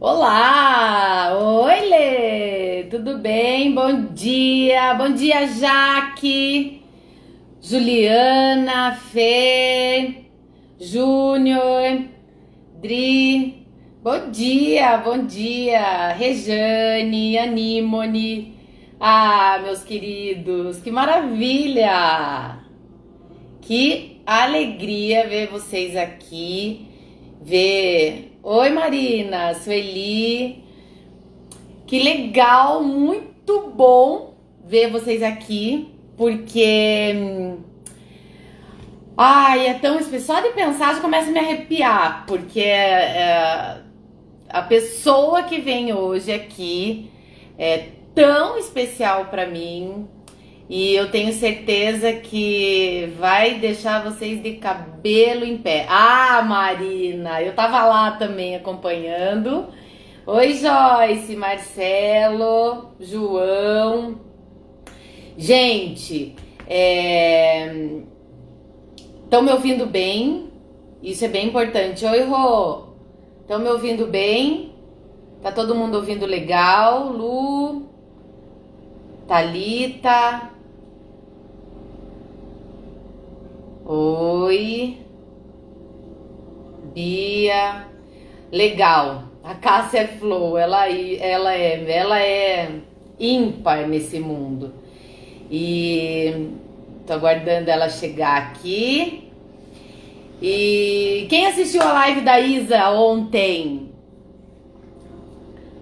Olá! Oi, Lê! Tudo bem? Bom dia, Jaque, Juliana, Fê, Júnior, Dri. Bom dia, Rejane, Anímone. Ah, meus queridos, que maravilha! Que alegria ver vocês aqui, ver. Oi, Marina, Sueli. Que legal, muito bom ver vocês aqui, porque ai, é tão especial. Só de pensar já começa a me arrepiar, porque a pessoa que vem hoje aqui é tão especial para mim. E eu tenho certeza que vai deixar vocês de cabelo em pé. Ah, Marina, eu tava lá também acompanhando. Oi, Joyce, Marcelo, João. Gente, estão me ouvindo bem? Isso é bem importante. Oi, Rô. Estão me ouvindo bem? Tá todo mundo ouvindo legal? Lu, Thalita. Oi, Bia. Legal. A Cássia é Flow, ela é ímpar nesse mundo. E tô aguardando ela chegar aqui. E quem assistiu a live da Isa ontem?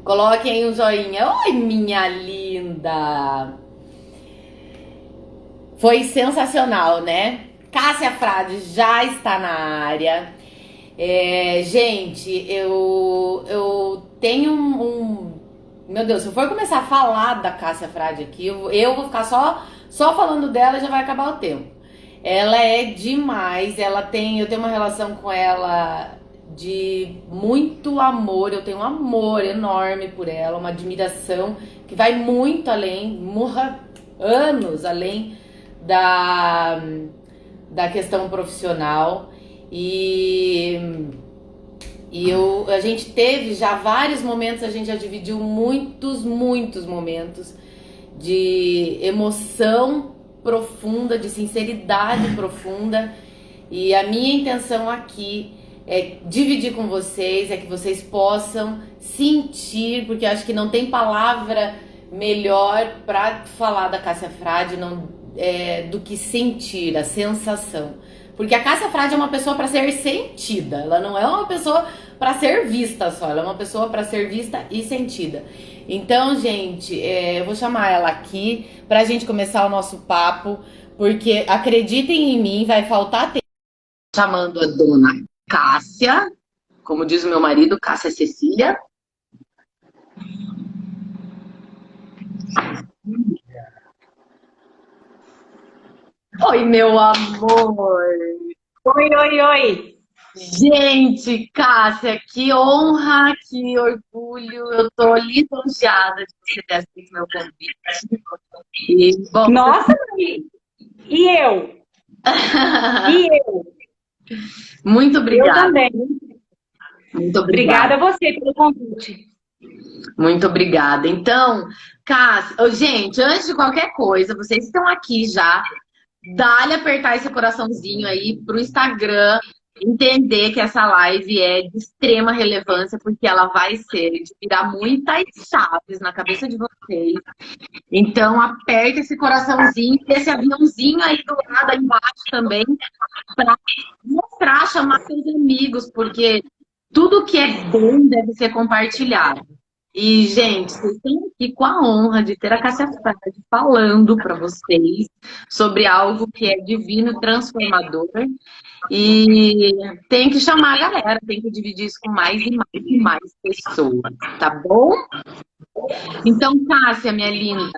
Coloquem aí um joinha. Oi, minha linda! Foi sensacional, né? Cássia Frade já está na área. Gente, eu tenho Meu Deus, se eu for começar a falar da Cássia Frade aqui, eu vou ficar só falando dela e já vai acabar o tempo. Ela é demais, eu tenho uma relação com ela de muito amor, eu tenho um amor enorme por ela, uma admiração que vai muito além, morra anos além da, da questão profissional. E, a gente teve já vários momentos, a gente já dividiu muitos momentos de emoção profunda, de sinceridade profunda. E a minha intenção aqui é dividir com vocês, é que vocês possam sentir, porque eu acho que não tem palavra melhor para falar da Cássia Frade do que sentir, a sensação. Porque a Cássia Frade é uma pessoa para ser sentida, ela não é uma pessoa para ser vista só, ela é uma pessoa para ser vista e sentida. Então, gente, eu vou chamar ela aqui pra gente começar o nosso papo, porque acreditem em mim, vai faltar tempo. Chamando a dona Cássia, como diz o meu marido, Cássia Cecília. Oi, meu amor! Oi, oi, oi. Gente, Cássia, que honra, que orgulho. Eu tô lisonjeada de você ter aceito meu convite. E, bom, Nossa, e eu? E eu? muito Eu obrigada. também. Muito Obrigada obrigada. a você pelo convite. Muito obrigada. Então, Cássia, gente, antes de qualquer coisa, vocês estão aqui já. Dá-lhe apertar esse coraçãozinho aí pro Instagram entender que essa live é de extrema relevância, porque ela vai ser de virar muitas chaves na cabeça de vocês. Então, aperta esse coraçãozinho, esse aviãozinho aí do lado, aí embaixo também, para mostrar, chamar seus amigos, porque tudo que é bom deve ser compartilhado. E, gente, vocês estão aqui com a honra de ter a Cássia Frade falando para vocês sobre algo que é divino e transformador. E tem que chamar a galera, tem que dividir isso com mais e mais e mais pessoas, tá bom? Então, Cássia, minha linda,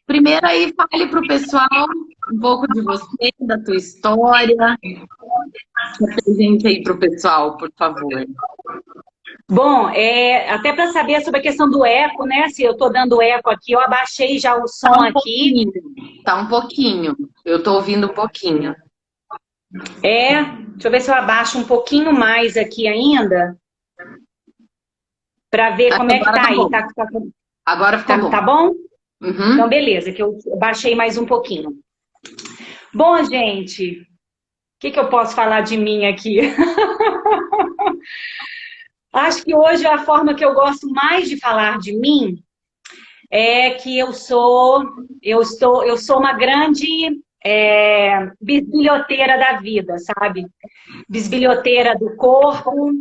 primeiro aí fale pro pessoal um pouco de você, da tua história. Se apresente aí pro pessoal, por favor. Bom, até para saber sobre a questão do eco, né? Se eu estou dando eco aqui, eu abaixei já o Tá som um aqui. pouquinho, tá um pouquinho. Eu tô ouvindo um pouquinho. Deixa eu ver se eu abaixo um pouquinho mais aqui ainda. para ver como é que Agora tá tá aí. bom. Agora ficou bom. Tá bom? Uhum. Então, beleza, que eu baixei mais um pouquinho. Bom, gente, o que eu posso falar de mim aqui? Acho que hoje a forma que eu gosto mais de falar de mim é que eu sou uma grande bisbilhoteira da vida, sabe? Bisbilhoteira do corpo.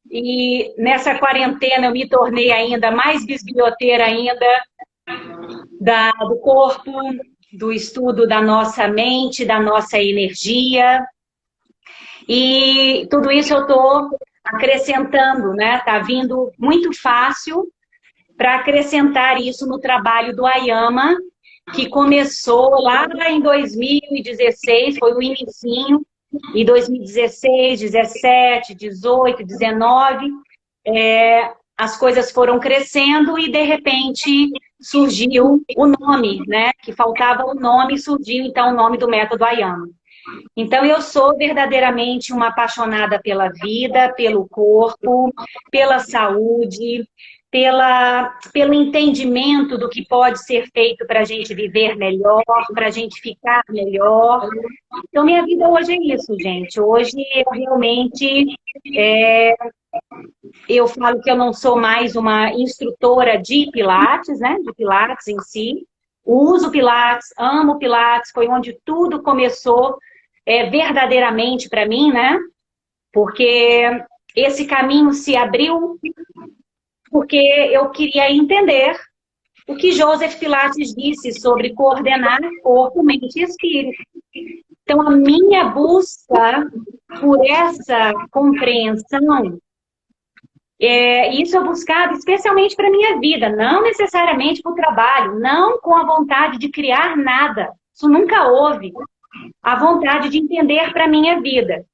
E nessa quarentena eu me tornei ainda mais bisbilhoteira ainda do corpo, do estudo da nossa mente, da nossa energia. E tudo isso eu estou acrescentando, né? Tá vindo muito fácil para acrescentar isso no trabalho do Ayama, que começou lá em 2016, foi o inicinho, em 2016, 17, 18, 19, as coisas foram crescendo e, de repente, surgiu o nome, né? Que faltava o nome, surgiu, então, o nome do método Ayama. Então, eu sou verdadeiramente uma apaixonada pela vida, pelo corpo, pela saúde, pelo entendimento do que pode ser feito para a gente viver melhor, para a gente ficar melhor. Então, minha vida hoje é isso, gente. Hoje, eu realmente, eu falo que eu não sou mais uma instrutora de Pilates, né? De Pilates em si. Uso Pilates, amo Pilates, foi onde tudo começou verdadeiramente para mim, né? Porque esse caminho se abriu porque eu queria entender o que Joseph Pilates disse sobre coordenar corpo, mente e espírito. Então, a minha busca por essa compreensão, isso eu buscava especialmente para a minha vida, não necessariamente para o trabalho, não com a vontade de criar nada. Isso nunca houve. A vontade de entender para a minha vida.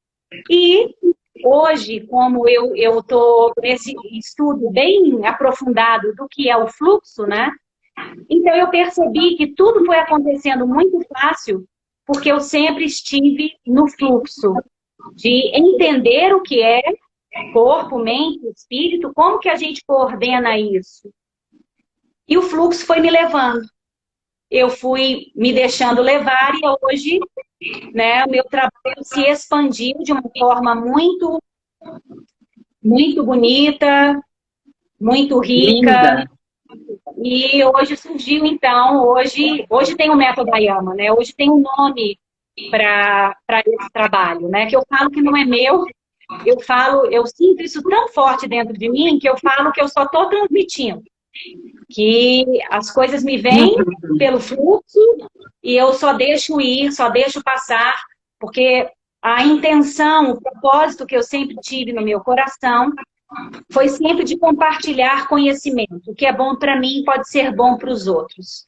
E hoje, como eu estou nesse estudo bem aprofundado do que é o fluxo, né? Então eu percebi que tudo foi acontecendo muito fácil, porque eu sempre estive no fluxo de entender o que é corpo, mente, espírito, como que a gente coordena isso. E o fluxo foi me levando. Eu fui me deixando levar e hoje, né, o meu trabalho se expandiu de uma forma muito, muito bonita, muito rica. Linda. E hoje surgiu, então, hoje tem o método Ayama, né? Hoje tem um nome para esse trabalho, né? Que eu falo que não é meu, eu sinto isso tão forte dentro de mim que eu falo que eu só estou transmitindo. Que as coisas me vêm pelo fluxo e eu só deixo ir, só deixo passar, porque a intenção, o propósito que eu sempre tive no meu coração foi sempre de compartilhar conhecimento. O que é bom para mim pode ser bom para os outros.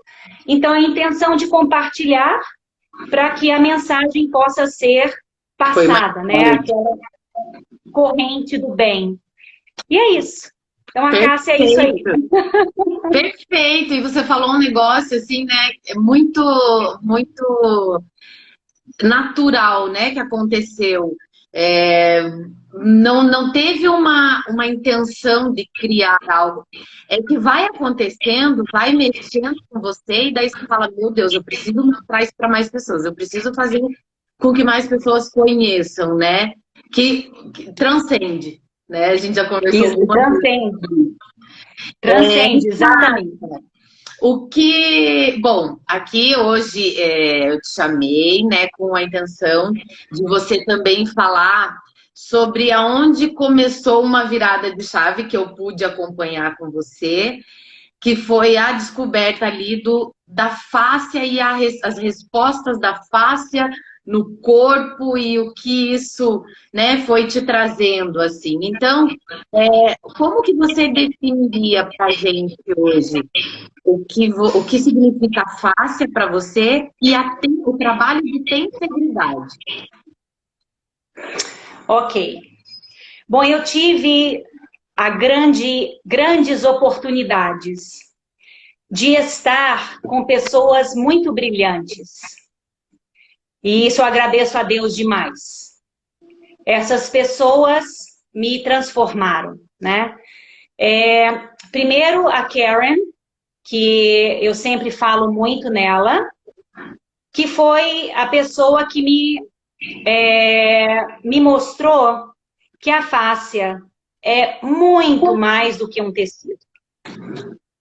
Então, a intenção de compartilhar para que a mensagem possa ser passada, né? Aquela corrente do bem. E é isso. Então, a Cássia é isso aí. Perfeito. E você falou um negócio assim, né? É muito, muito natural, né? Que aconteceu. Não teve uma intenção de criar algo. É que vai acontecendo, vai mexendo com você, e daí você fala, meu Deus, eu preciso mostrar isso para mais pessoas, eu preciso fazer com que mais pessoas conheçam, né? Que transcende, né? A gente já conversou Isso, transcende. Transcende, exatamente. Bom, aqui hoje eu te chamei, né, com a intenção de você também falar sobre aonde começou uma virada de chave que eu pude acompanhar com você, que foi a descoberta ali da fáscia e as respostas da fáscia no corpo e o que isso, né, foi te trazendo, assim. Então, como que você definiria para a gente hoje o que significa fáscia para você e o trabalho de ter integridade? Ok. Bom, eu tive grandes oportunidades de estar com pessoas muito brilhantes. E isso eu agradeço a Deus demais. Essas pessoas me transformaram, né? Primeiro, a Karen, que eu sempre falo muito nela, que foi a pessoa que me mostrou que a fáscia é muito mais do que um tecido.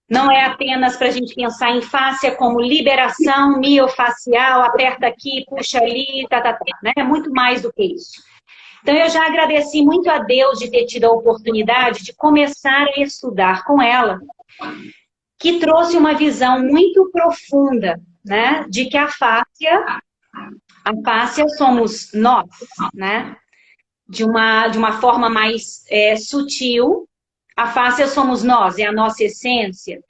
Não é apenas para a gente pensar em fáscia como liberação miofacial, aperta aqui, puxa ali, né? É muito mais do que isso. Então, eu já agradeci muito a Deus de ter tido a oportunidade de começar a estudar com ela, que trouxe uma visão muito profunda, né? De que a fáscia somos nós, né? De uma forma mais sutil. A fáscia somos nós, é a nossa essência,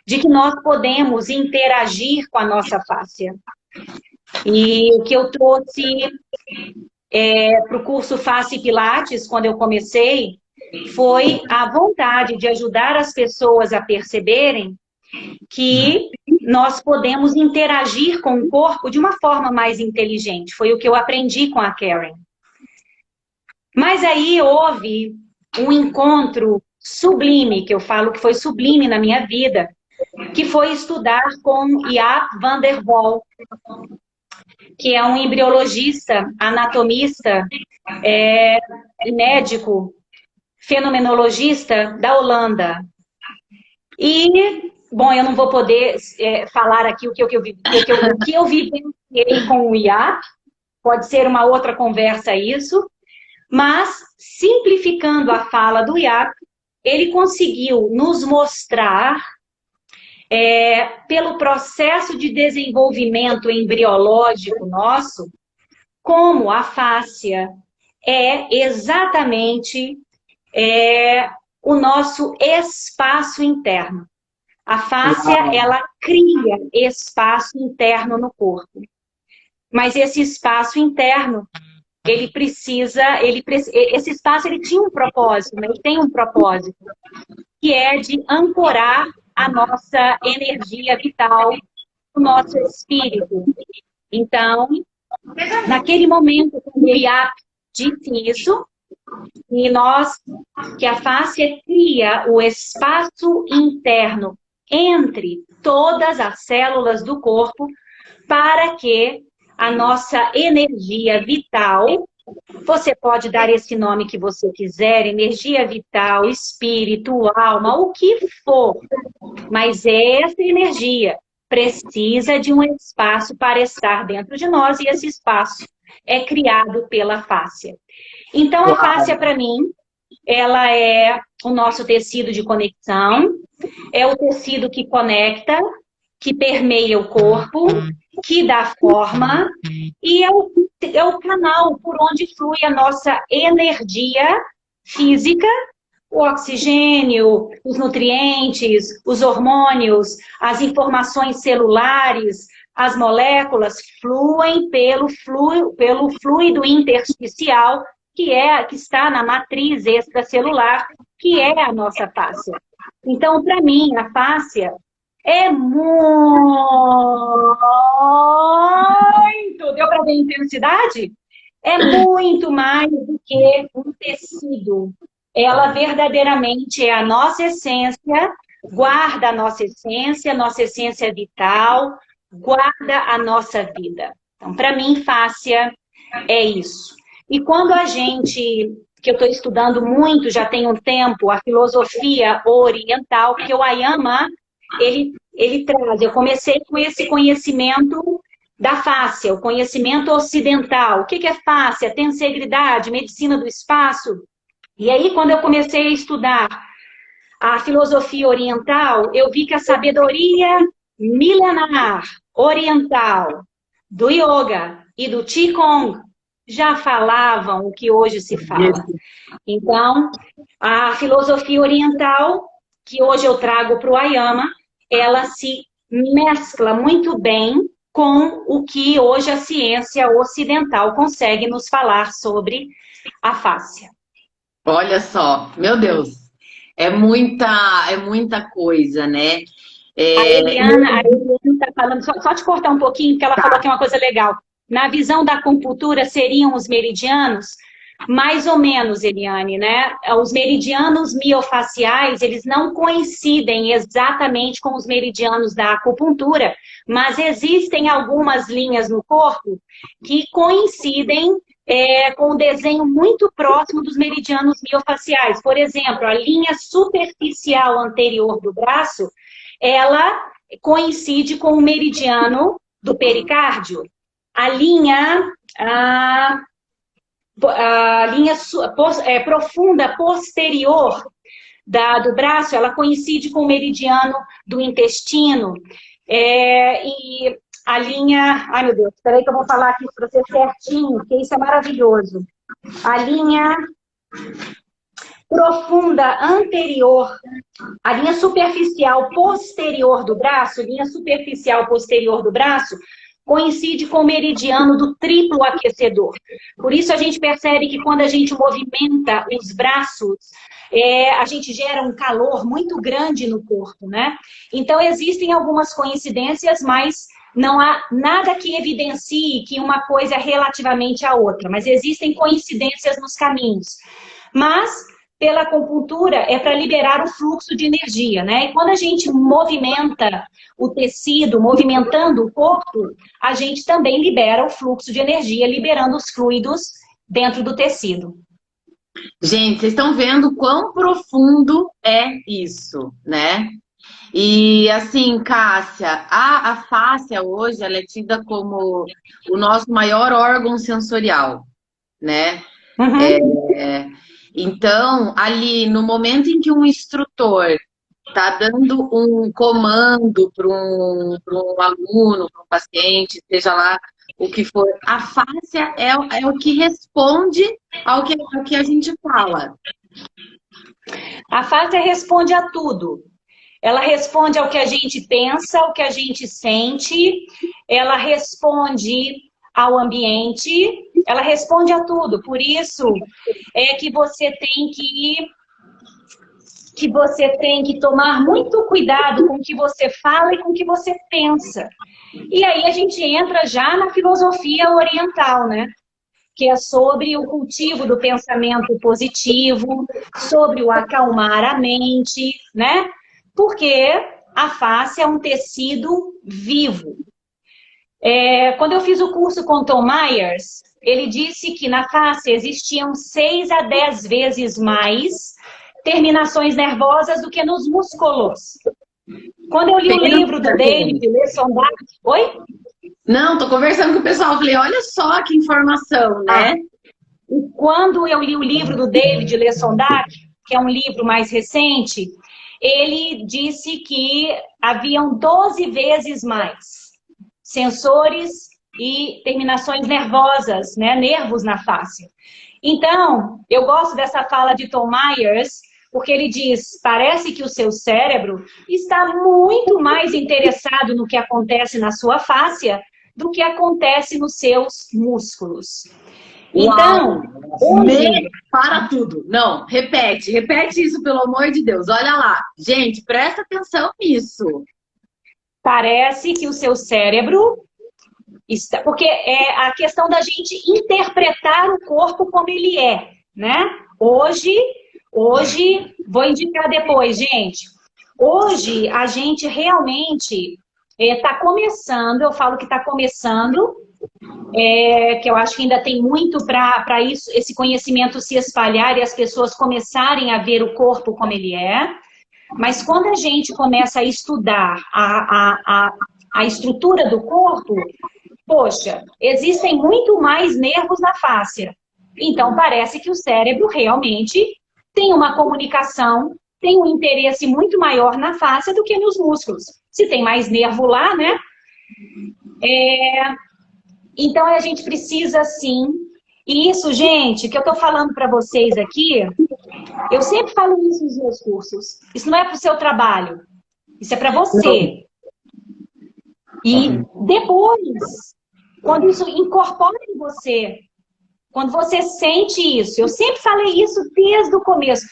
de que nós podemos interagir com a nossa fáscia. E o que eu trouxe para o curso Face Pilates, quando eu comecei, foi a vontade de ajudar as pessoas a perceberem que nós podemos interagir com o corpo de uma forma mais inteligente. Foi o que eu aprendi com a Karen. Mas aí houve um encontro sublime, que eu falo que foi sublime na minha vida, que foi estudar com Jaap van der Wal, que é um embriologista, anatomista, médico, fenomenologista da Holanda. E, bom, eu não vou poder falar aqui o que eu vivenciei com o Jaap, pode ser uma outra conversa isso, mas, simplificando a fala do Jaap, ele conseguiu nos mostrar, pelo processo de desenvolvimento embriológico nosso, como a fáscia é exatamente o nosso espaço interno. A fáscia, ela cria espaço interno no corpo. Mas esse espaço interno, esse espaço ele tinha um propósito, ele tem um propósito, que é de ancorar a nossa energia vital, o nosso espírito. Então, naquele momento, quando o Jaap disse isso, que a fáscia cria o espaço interno entre todas as células do corpo para que a nossa energia vital, você pode dar esse nome que você quiser, energia vital, espírito, alma, o que for, mas essa energia precisa de um espaço para estar dentro de nós e esse espaço é criado pela fáscia. Então, a fáscia, para mim, ela é o nosso tecido de conexão, é o tecido que conecta, que permeia o corpo, que dá forma, e é o canal por onde flui a nossa energia física, o oxigênio, os nutrientes, os hormônios, as informações celulares, as moléculas fluem pelo fluido intersticial, que está na matriz extracelular, que é a nossa fáscia. Então, para mim, a fáscia é muito... Deu para ver a intensidade? É muito mais do que um tecido. Ela verdadeiramente é a nossa essência, guarda a nossa essência vital, guarda a nossa vida. Então, para mim, fáscia é isso. E quando que eu estou estudando muito, já tem um tempo, a filosofia oriental, que o Ayama, ele traz. Eu comecei com esse conhecimento da fáscia, o conhecimento ocidental. O que é fáscia? Tensegridade, medicina do espaço. E aí, quando eu comecei a estudar a filosofia oriental, eu vi que a sabedoria milenar oriental do yoga e do qigong já falavam o que hoje se fala. Então, a filosofia oriental, que hoje eu trago para o Ayama, ela se mescla muito bem com o que hoje a ciência ocidental consegue nos falar sobre a fáscia. Olha só, meu Deus, é muita coisa, né? A Eliana está falando, só te cortar um pouquinho, porque ela falou que é uma coisa legal. Na visão da acupuntura, seriam os meridianos, Mais ou menos, Eliane, né? Os meridianos miofaciais, eles não coincidem exatamente com os meridianos da acupuntura, mas existem algumas linhas no corpo que coincidem com um desenho muito próximo dos meridianos miofaciais. Por exemplo, a linha superficial anterior do braço, ela coincide com o meridiano do pericárdio. A linha profunda posterior do braço, ela coincide com o meridiano do intestino. E a linha... Ai, meu Deus, espera aí que eu vou falar aqui para você certinho, porque isso é maravilhoso. A linha profunda anterior, a linha superficial posterior do braço, coincide com o meridiano do triplo aquecedor. Por isso a gente percebe que quando a gente movimenta os braços, a gente gera um calor muito grande no corpo, né? Então existem algumas coincidências, mas não há nada que evidencie que uma coisa é relativamente à outra, mas existem coincidências nos caminhos. Mas pela acupuntura é para liberar o fluxo de energia, né? E quando a gente movimenta o tecido, movimentando o corpo, a gente também libera o fluxo de energia, liberando os fluidos dentro do tecido. Gente, vocês estão vendo quão profundo é isso, né? E assim, Cássia, a fáscia hoje ela é tida como o nosso maior órgão sensorial, né? Uhum. Então, ali no momento em que um instrutor está dando um comando para um aluno, para um paciente, seja lá o que for, a fáscia é o que responde ao que a gente fala. A fáscia responde a tudo. Ela responde ao que a gente pensa, ao que a gente sente, ela responde ao ambiente, ela responde a tudo. Por isso é que você tem que tomar muito cuidado com o que você fala e com o que você pensa. E aí a gente entra já na filosofia oriental, né? Que é sobre o cultivo do pensamento positivo, sobre o acalmar a mente, né? Porque a face é um tecido vivo. Quando eu fiz o curso com Tom Myers, ele disse que na face existiam 6 a 10 vezes mais terminações nervosas do que nos músculos. Quando eu li o livro do David Lesondak... Oi? Não, tô conversando com o pessoal, falei, olha só que informação, né? E quando eu li o livro do David Lesondak, que é um livro mais recente, ele disse que haviam 12 vezes mais sensores e terminações nervosas, né? Nervos na face. Então, eu gosto dessa fala de Tom Myers, porque ele diz, parece que o seu cérebro está muito mais interessado no que acontece na sua fáscia do que acontece nos seus músculos. Então, para tudo. Não, repete isso, pelo amor de Deus. Olha lá. Gente, presta atenção nisso. Parece que o seu cérebro está... Porque é a questão da gente interpretar o corpo como ele é, né? Hoje, vou indicar depois, gente. Hoje, a gente realmente está começando, eu falo que está começando, que eu acho que ainda tem muito para esse conhecimento se espalhar e as pessoas começarem a ver o corpo como ele é. Mas quando a gente começa a estudar a estrutura do corpo, poxa, existem muito mais nervos na fáscia. Então, parece que o cérebro realmente tem uma comunicação, tem um interesse muito maior na fáscia do que nos músculos. Se tem mais nervo lá, né? Então, a gente precisa, sim... E isso, gente, que eu tô falando para vocês aqui, eu sempre falo isso nos meus cursos. Isso não é para o seu trabalho. Isso é para você. E depois, quando isso incorpora em você, quando você sente isso, eu sempre falei isso desde o começo.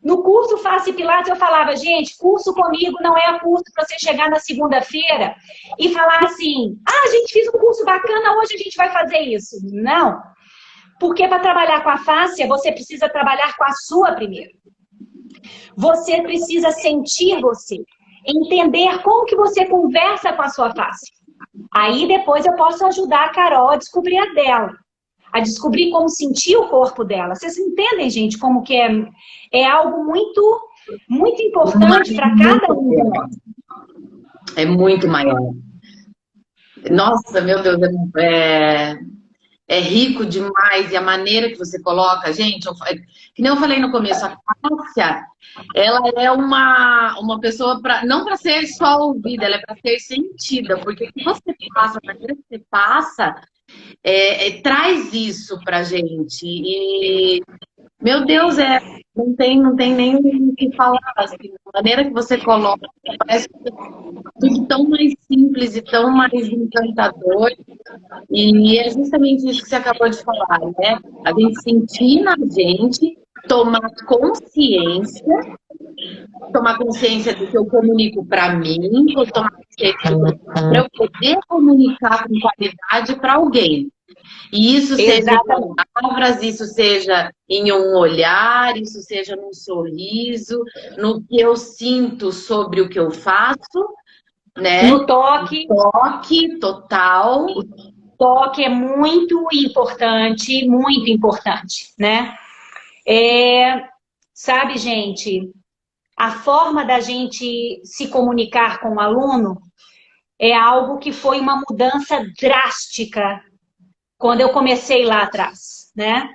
No curso Face Pilates eu falava, gente, curso comigo não é curso para você chegar na segunda-feira e falar assim, gente, fiz um curso bacana, hoje a gente vai fazer isso. Não. Porque para trabalhar com a fáscia, você precisa trabalhar com a sua primeiro. Você precisa sentir você, entender como que você conversa com a sua face. Aí depois eu posso ajudar a Carol a descobrir a dela, a descobrir como sentir o corpo dela. Vocês entendem, gente, como que é algo muito, muito importante para cada um de nós. É muito maior. Nossa, meu Deus, é rico demais, e a maneira que você coloca, gente, que nem eu falei no começo, a Cássia, ela é uma pessoa não para ser só ouvida, ela é para ser sentida, porque o que você passa, a maneira que você passa, traz isso pra gente. E, meu Deus, não tem nem o que falar, assim, a maneira que você coloca, parece tudo tão mais simples e tão mais encantador. E é justamente isso que você acabou de falar, né? A gente sentir na gente, tomar consciência do que eu comunico para mim, tomar consciência para eu poder comunicar com qualidade para alguém. E isso seja em palavras, isso seja em um olhar, isso seja num sorriso, no que eu sinto sobre o que eu faço, né? No toque. Toque total. O toque é muito importante, né? Sabe, gente, a forma da gente se comunicar com o aluno é algo que foi uma mudança drástica quando eu comecei lá atrás, né?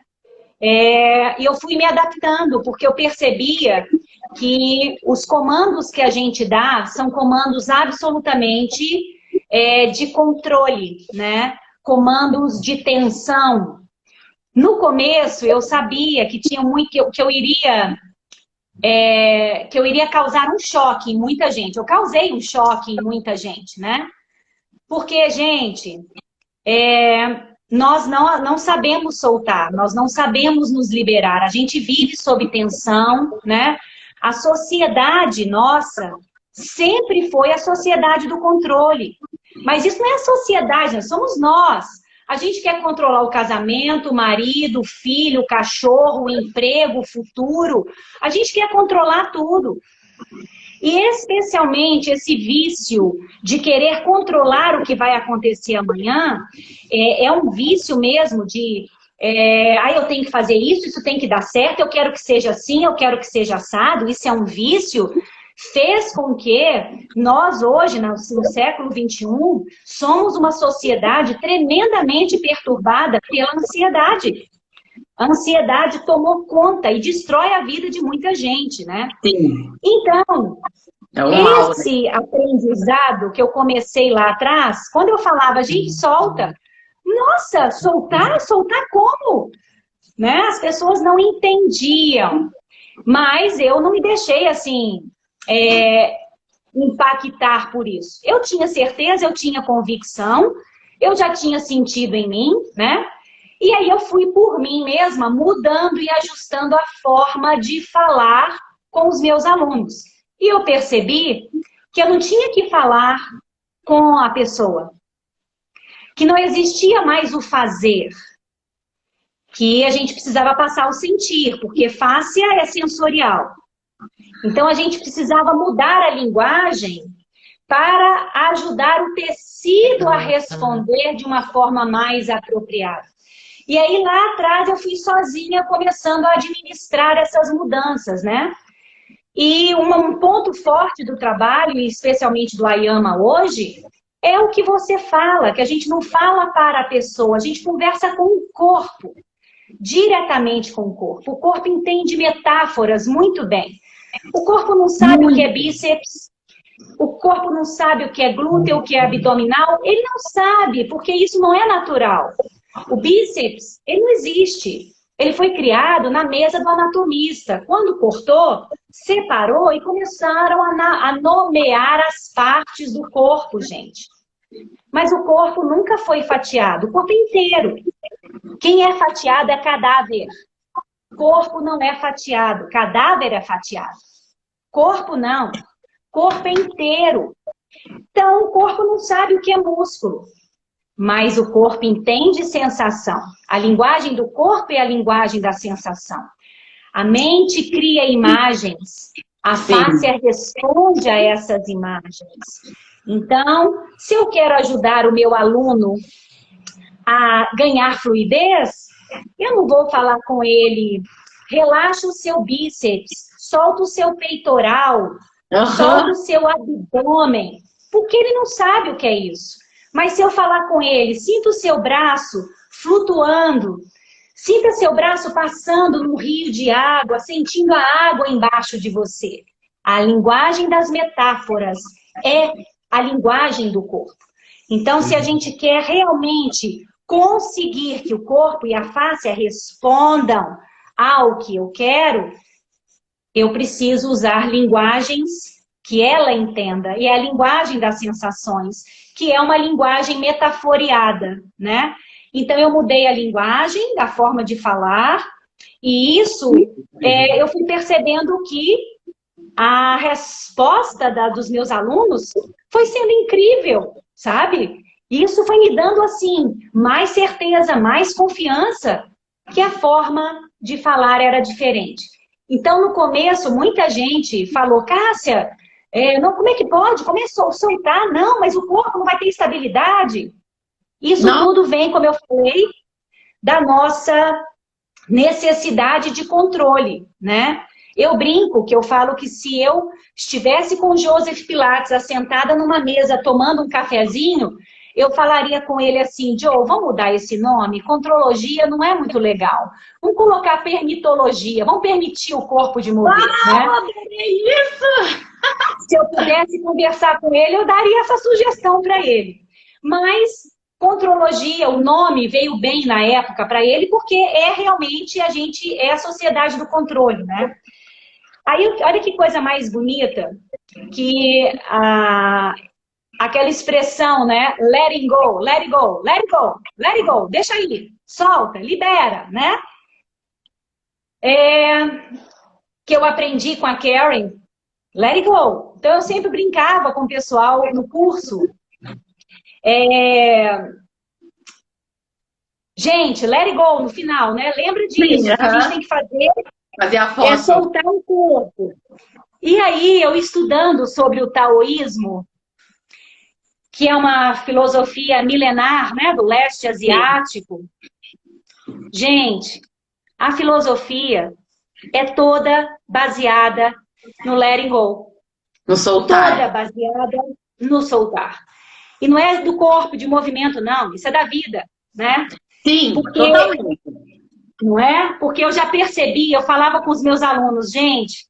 E eu fui me adaptando, porque eu percebia que os comandos que a gente dá são comandos absolutamente de controle, né? Comandos de tensão. No começo, eu sabia que tinha muito que eu iria causar um choque em muita gente. Eu causei um choque em muita gente, né? Porque, gente, nós não sabemos soltar, nós não sabemos nos liberar. A gente vive sob tensão, né? A sociedade nossa sempre foi a sociedade do controle. Mas isso não é a sociedade, somos nós. A gente quer controlar o casamento, o marido, o filho, o cachorro, o emprego, o futuro. A gente quer controlar tudo. E especialmente esse vício de querer controlar o que vai acontecer amanhã, é um vício mesmo de... eu tenho que fazer isso tem que dar certo, eu quero que seja assim, eu quero que seja assado. Isso é um vício. Fez com que nós hoje, no século XXI, somos uma sociedade tremendamente perturbada pela ansiedade. A ansiedade tomou conta e destrói a vida de muita gente, né? Sim. Então, esse aprendizado que eu comecei lá atrás, quando eu falava, gente, solta. Nossa, soltar? Soltar como? Né? As pessoas não entendiam. Mas eu não me deixei, assim, impactar por isso. Eu tinha certeza, eu tinha convicção, eu já tinha sentido em mim, né? E aí eu fui por mim mesma, mudando e ajustando a forma de falar com os meus alunos. E eu percebi que eu não tinha que falar com a pessoa, que não existia mais o fazer, que a gente precisava passar o sentir, porque fáscia é sensorial. Então a gente precisava mudar a linguagem para ajudar o tecido a responder de uma forma mais apropriada. E aí lá atrás eu fui sozinha começando a administrar essas mudanças, né? E um ponto forte do trabalho, e especialmente do Ayama hoje, é o que você fala, que a gente não fala para a pessoa, a gente conversa com o corpo, diretamente com o corpo. O corpo entende metáforas muito bem. O corpo não sabe o que é bíceps, o corpo não sabe o que é glúteo, o que é abdominal, ele não sabe, porque isso não é natural. O bíceps, ele não existe. Ele foi criado na mesa do anatomista. Quando cortou, separou e começaram a nomear as partes do corpo, gente. Mas o corpo nunca foi fatiado, o corpo inteiro. Quem é fatiado é cadáver. Corpo não é fatiado, cadáver é fatiado. Corpo não, corpo é inteiro. Então, o corpo não sabe o que é músculo. mas o corpo entende sensação. A linguagem do corpo é a linguagem da sensação. A mente cria imagens, a face responde a essas imagens. Então, se eu quero ajudar o meu aluno a ganhar fluidez, eu não vou falar com ele, relaxa o seu bíceps, solta o seu peitoral, solta o seu abdômen, porque ele não sabe o que é isso. Mas se eu falar com ele, sinta o seu braço flutuando, sinta seu braço passando num rio de água, sentindo a água embaixo de você. A linguagem das metáforas é a linguagem do corpo. Então, se a gente quer realmente conseguir que o corpo e a face respondam ao que eu quero, eu preciso usar linguagens que ela entenda. E é a linguagem das sensações, que é uma linguagem metaforiada, né? Então, eu mudei a linguagem, da forma de falar, e isso eu fui percebendo que a resposta dos meus alunos foi sendo incrível, sabe? Isso foi me dando, assim, mais certeza, mais confiança que a forma de falar era diferente. Então, no começo, muita gente falou, Cássia, não, como é que pode? Começou a soltar, não, mas o corpo não vai ter estabilidade. Isso tudo vem, como eu falei, da nossa necessidade de controle, né? Eu brinco que eu falo que se eu estivesse com o Joseph Pilates assentada numa mesa tomando um cafezinho, eu falaria com ele assim, Joe, vamos mudar esse nome? Contrologia não é muito legal. Vamos colocar permitologia, vamos permitir o corpo de mover, né? É isso! Se eu pudesse conversar com ele, eu daria essa sugestão para ele. Mas contrologia, o nome veio bem na época para ele, porque realmente a sociedade do controle, né? Aí, olha que coisa mais bonita, que aquela expressão, né? Letting go, let it go, let it go, let it go, deixa aí, solta, libera, né? Que eu aprendi com a Karen, let it go. Então, eu sempre brincava com o pessoal no curso. Gente, let it go no final, né? Lembra disso. Sim, a gente tem que fazer a foto. Soltar o corpo. E aí, eu estudando sobre o taoísmo, que é uma filosofia milenar, né, do leste asiático. Sim. Gente, a filosofia é toda baseada no letting go. No soltar. Toda baseada no soltar. E não é do corpo, de movimento, não. Isso é da vida, né? Sim, totalmente. Não é? Porque eu já percebi, eu falava com os meus alunos, gente,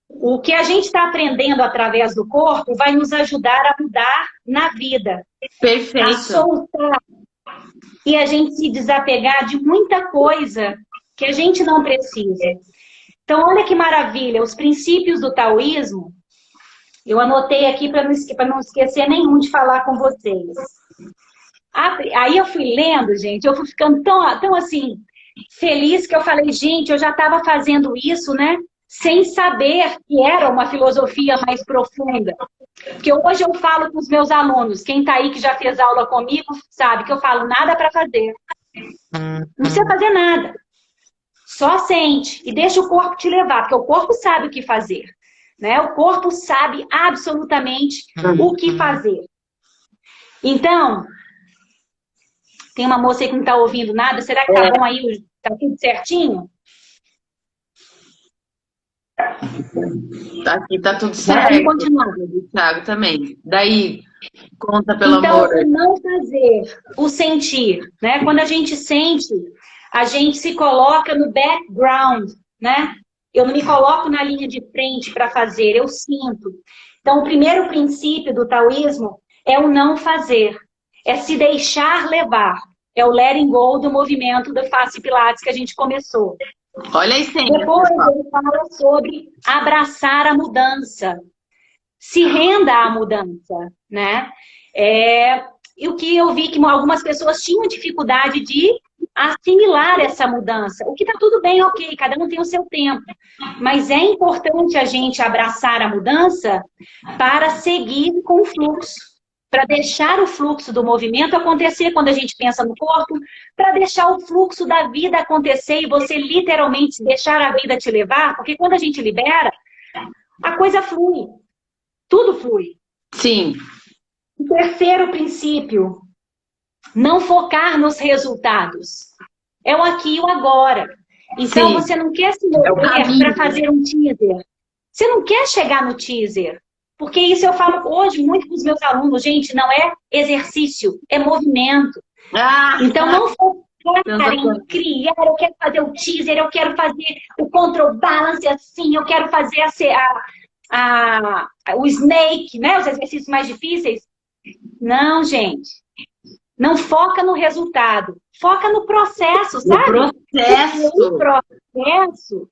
o que a gente está aprendendo através do corpo vai nos ajudar a mudar na vida. Perfeito. A soltar. E a gente se desapegar de muita coisa que a gente não precisa. Então, olha que maravilha, os princípios do taoísmo, eu anotei aqui para não esquecer nenhum de falar com vocês. Aí eu fui lendo, gente, eu fui ficando tão assim, feliz que eu falei, gente, eu já estava fazendo isso, né? Sem saber que era uma filosofia mais profunda. Porque hoje eu falo com os meus alunos, quem está aí que já fez aula comigo, sabe que eu falo nada para fazer. Não precisa fazer nada. Só sente e deixa o corpo te levar, porque o corpo sabe o que fazer. Né? O corpo sabe absolutamente o que fazer. Então, tem uma moça aí que não está ouvindo nada, será que tá bom aí? Tá tudo certinho? Aqui tá tudo certo. Vamos continuar. Thiago também. Daí, conta pelo então, amor. Então, o não fazer, o sentir, né? Quando a gente sente, a gente se coloca no background, né? Eu não me coloco na linha de frente para fazer, eu sinto. Então, o primeiro princípio do taoísmo é o não fazer. É se deixar levar. É o letting go do movimento do Face Pilates que a gente começou. Olha aí, sim. Depois ele fala sobre abraçar a mudança. Se renda à mudança, né? E o que eu vi que algumas pessoas tinham dificuldade de assimilar essa mudança. O que está tudo bem, ok, cada um tem o seu tempo. Mas é importante a gente abraçar a mudança para seguir com o fluxo. para deixar o fluxo do movimento acontecer quando a gente pensa no corpo, para deixar o fluxo da vida acontecer e você literalmente deixar a vida te levar, porque quando a gente libera, a coisa flui, tudo flui. Sim. O terceiro princípio, não focar nos resultados. É o aqui e o agora. Então, Sim. você não quer se mover para fazer um teaser. Você não quer chegar no teaser. Porque isso eu falo hoje muito com os meus alunos. Gente, não é exercício, é movimento. Então, não focar em criar. Eu quero fazer o teaser, eu quero fazer o control balance assim, eu quero fazer o snake, né? Os exercícios mais difíceis. Não, gente. Não foca no resultado. Foca no processo, sabe? No processo. O processo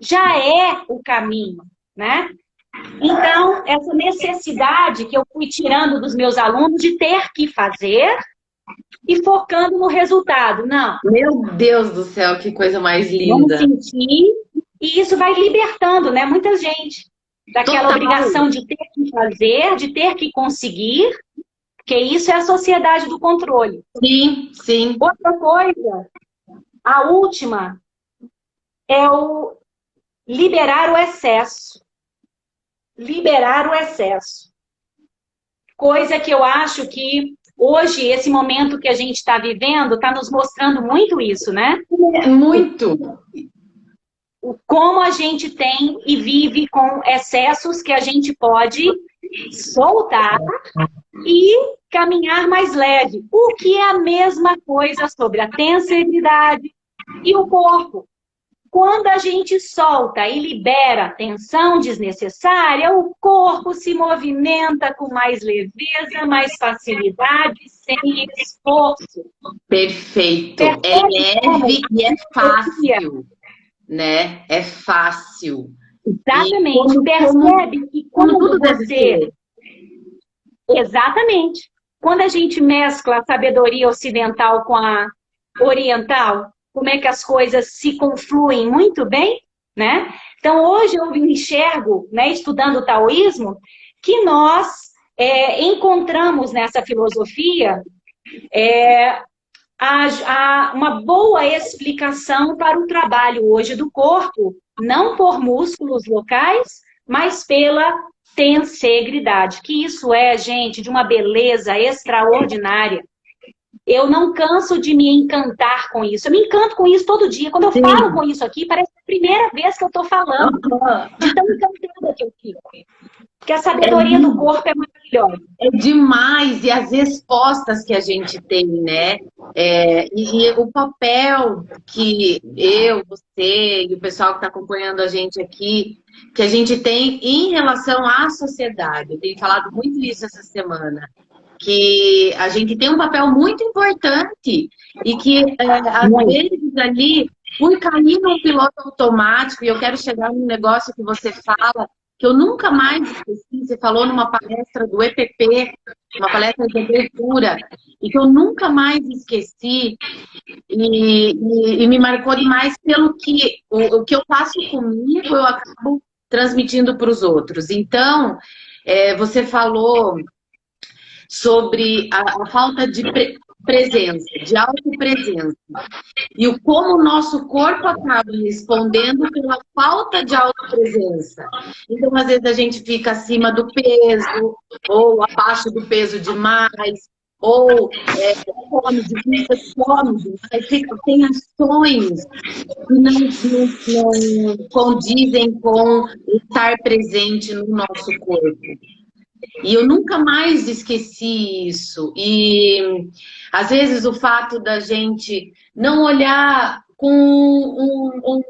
já é o caminho, né? Então, essa necessidade que eu fui tirando dos meus alunos de ter que fazer e focando no resultado. Não. Meu Deus do céu, que coisa mais linda. Vamos sentir, e isso vai libertando, né? Muita gente daquela obrigação de ter que fazer, de ter que conseguir, porque isso é a sociedade do controle. Sim, sim. Outra coisa, a última, é o liberar o excesso. Liberar o excesso. Coisa que eu acho que hoje, esse momento que a gente está vivendo, está nos mostrando muito isso, né? Muito. Como a gente tem e vive com excessos que a gente pode soltar e caminhar mais leve. O que é a mesma coisa sobre a tensibilidade e o corpo. Quando a gente solta e libera tensão desnecessária, o corpo se movimenta com mais leveza, mais facilidade, sem esforço. Perfeito. É leve e é fácil, né? É fácil. Exatamente. Percebe que quando você... Exatamente. Quando a gente mescla a sabedoria ocidental com a oriental, como é que as coisas se confluem muito bem, né? Então, hoje eu enxergo, né, estudando o taoísmo, que nós encontramos nessa filosofia uma boa explicação para o trabalho hoje do corpo, não por músculos locais, mas pela tensegridade, que isso é, gente, de uma beleza extraordinária. Eu não canso de me encantar com isso. Eu me encanto com isso todo dia. Quando eu falo com isso aqui, parece a primeira vez que eu estou falando. De tão encantada que eu fico. Porque a sabedoria do corpo é maravilhosa. É demais. E as respostas que a gente tem, né? E o papel que eu, você e o pessoal que está acompanhando a gente aqui, que a gente tem em relação à sociedade. Eu tenho falado muito isso essa semana. Que a gente tem um papel muito importante e que, às vezes, ali, por cair no piloto automático, e eu quero chegar num negócio que você fala, que eu nunca mais esqueci, você falou numa palestra do EPP, uma palestra de abertura, e que eu nunca mais esqueci, e me marcou demais pelo que o que eu faço comigo, eu acabo transmitindo para os outros. Então, você falou sobre a falta de presença, de autopresença. E o como o nosso corpo acaba respondendo pela falta de autopresença. Então, às vezes, a gente fica acima do peso, ou abaixo do peso demais, ou come demais, tem ações que não condizem com estar presente no nosso corpo. E eu nunca mais esqueci isso. E, às vezes, o fato da gente não olhar com um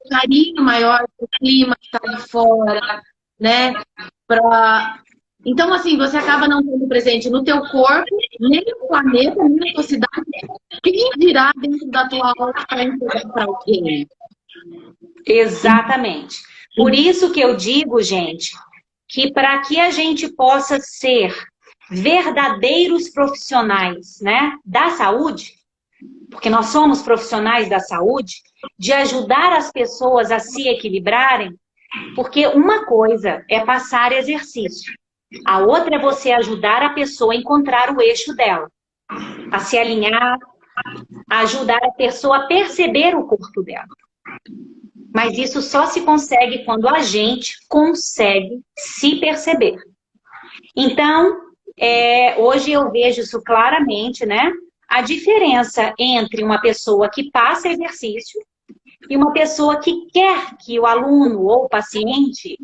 carinho maior para o clima que está ali fora, né? Então, assim, você acaba não tendo presente no teu corpo, nem no planeta, nem na tua cidade. Quem dirá dentro da tua aula para entregar para alguém? Exatamente. Por isso que eu digo, gente, que para que a gente possa ser verdadeiros profissionais, né, da saúde, porque nós somos profissionais da saúde, de ajudar as pessoas a se equilibrarem, porque uma coisa é passar exercício, A outra é você ajudar a pessoa a encontrar o eixo dela, a se alinhar, a ajudar a pessoa a perceber o corpo dela. Mas isso só se consegue quando a gente consegue se perceber. Então, hoje eu vejo isso claramente, né? A diferença entre uma pessoa que passa exercício e uma pessoa que quer que o aluno ou o paciente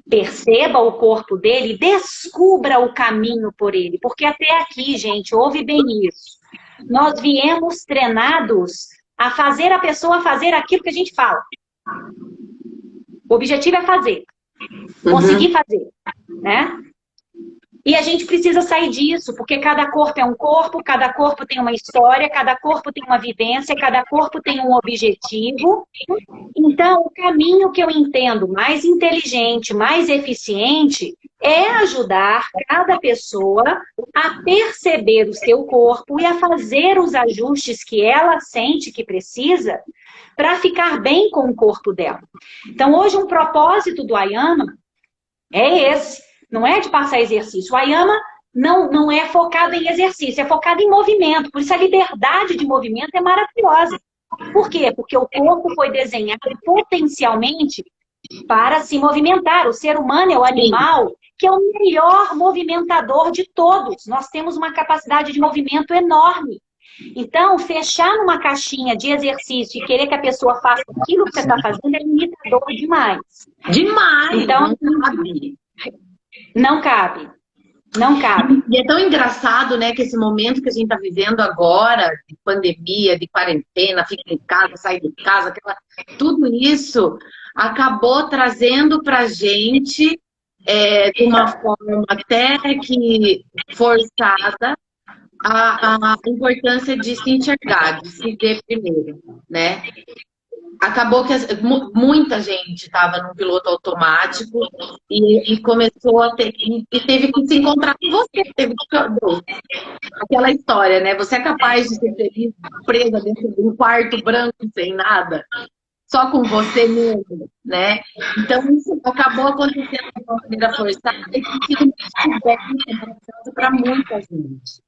perceba o corpo dele, descubra o caminho por ele. Porque até aqui, gente, ouve bem isso. Nós viemos treinados a fazer a pessoa fazer aquilo que a gente fala. O objetivo é fazer. Conseguir fazer, né? E a gente precisa sair disso, porque cada corpo é um corpo, cada corpo tem uma história, cada corpo tem uma vivência, cada corpo tem um objetivo. Então, o caminho que eu entendo mais inteligente, mais eficiente, é ajudar cada pessoa a perceber o seu corpo e a fazer os ajustes que ela sente que precisa para ficar bem com o corpo dela. Então, hoje, um propósito do Ayama é esse. Não é de passar exercício. O Ayama não é focado em exercício, é focado em movimento. Por isso a liberdade de movimento é maravilhosa. Por quê? Porque o corpo foi desenhado potencialmente para se movimentar. O ser humano é o animal que é o melhor movimentador de todos. Nós temos uma capacidade de movimento enorme. Então, fechar numa caixinha de exercício e querer que a pessoa faça aquilo que você está fazendo é limitador demais. Demais! Então, não cabe. Não cabe. E é tão engraçado, né, que esse momento que a gente está vivendo agora, de pandemia, de quarentena, fica em casa, sai de casa, tudo isso acabou trazendo para a gente, de uma forma até que forçada, a importância de se enxergar, de se ver primeiro, né? Acabou que muita gente estava num piloto automático e começou a ter, e teve que se encontrar com você, teve que, aquela história, né? Você é capaz de ser feliz presa dentro de um quarto branco sem nada, só com você mesmo, né? Então isso acabou acontecendo de uma maneira forçada e tem sido muito para muita gente.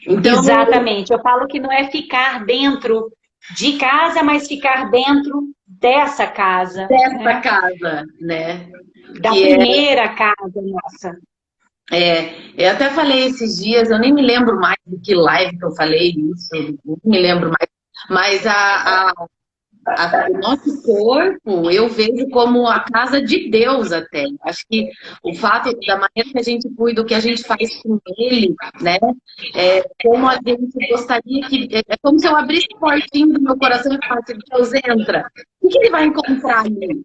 Então, exatamente. Eu falo que não é ficar dentro de casa, mas ficar dentro dessa casa. Dessa casa, né? Da primeira casa nossa. Eu até falei esses dias, eu nem me lembro mais de que live que eu falei isso, não me lembro mais, mas o nosso corpo eu vejo como a casa de Deus até. Acho que o fato da maneira que a gente cuida, o que a gente faz com ele, né? Como a gente gostaria que... É como se eu abrisse o portinho do meu coração e falasse, Deus, entra. O que ele vai encontrar ali?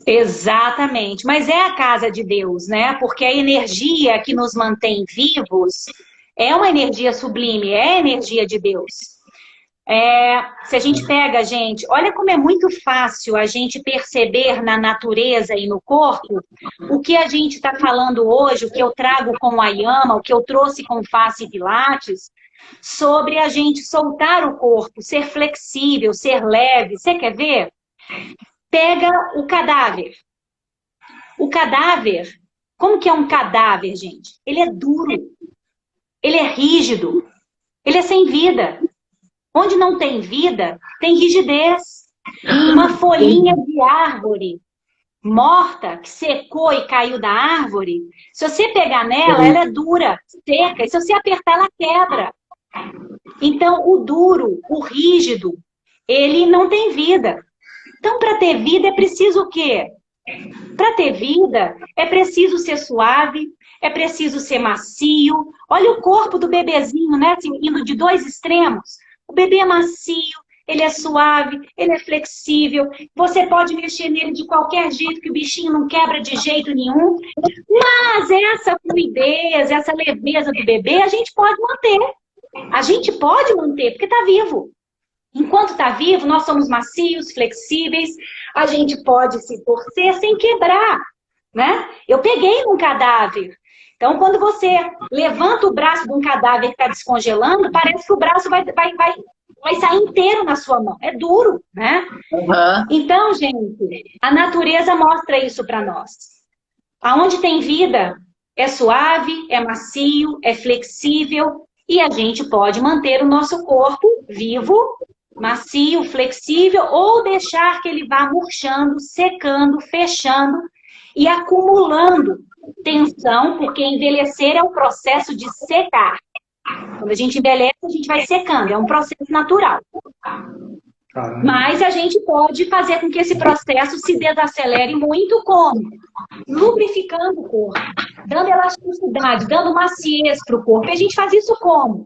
Exatamente. Mas é a casa de Deus, né? Porque a energia que nos mantém vivos é uma energia sublime, é a energia de Deus. Se a gente pega, gente, olha como é muito fácil a gente perceber na natureza e no corpo o que a gente está falando hoje, o que eu trago com o Ayama, o que eu trouxe com Face Pilates, sobre a gente soltar o corpo, ser flexível, ser leve. Você quer ver? Pega o cadáver. O cadáver, como que é um cadáver, gente? Ele é duro, ele é rígido, ele é sem vida. Onde não tem vida, tem rigidez. Uma folhinha de árvore morta, que secou e caiu da árvore, se você pegar nela, ela é dura, seca, e se você apertar, ela quebra. Então, o duro, o rígido, ele não tem vida. Então, para ter vida, é preciso o quê? Para ter vida, é preciso ser suave, é preciso ser macio. Olha o corpo do bebezinho, né? Assim, indo de dois extremos. O bebê é macio, ele é suave, ele é flexível. Você pode mexer nele de qualquer jeito, que o bichinho não quebra de jeito nenhum. Mas essa fluidez, essa leveza do bebê, a gente pode manter. A gente pode manter, porque está vivo. Enquanto está vivo, nós somos macios, flexíveis. A gente pode se torcer sem quebrar, né? Eu peguei um cadáver. Então, quando você levanta o braço de um cadáver que está descongelando, parece que o braço vai sair inteiro na sua mão. É duro, né? Então, gente, a natureza mostra isso para nós. Aonde tem vida, é suave, é macio, é flexível e a gente pode manter o nosso corpo vivo, macio, flexível ou deixar que ele vá murchando, secando, fechando e acumulando tensão, porque envelhecer é um processo de secar. Quando a gente envelhece, a gente vai secando, é um processo natural. Caramba. Mas a gente pode fazer com que esse processo se desacelere muito como? Lubrificando o corpo, dando elasticidade, dando maciez para o corpo. E a gente faz isso como?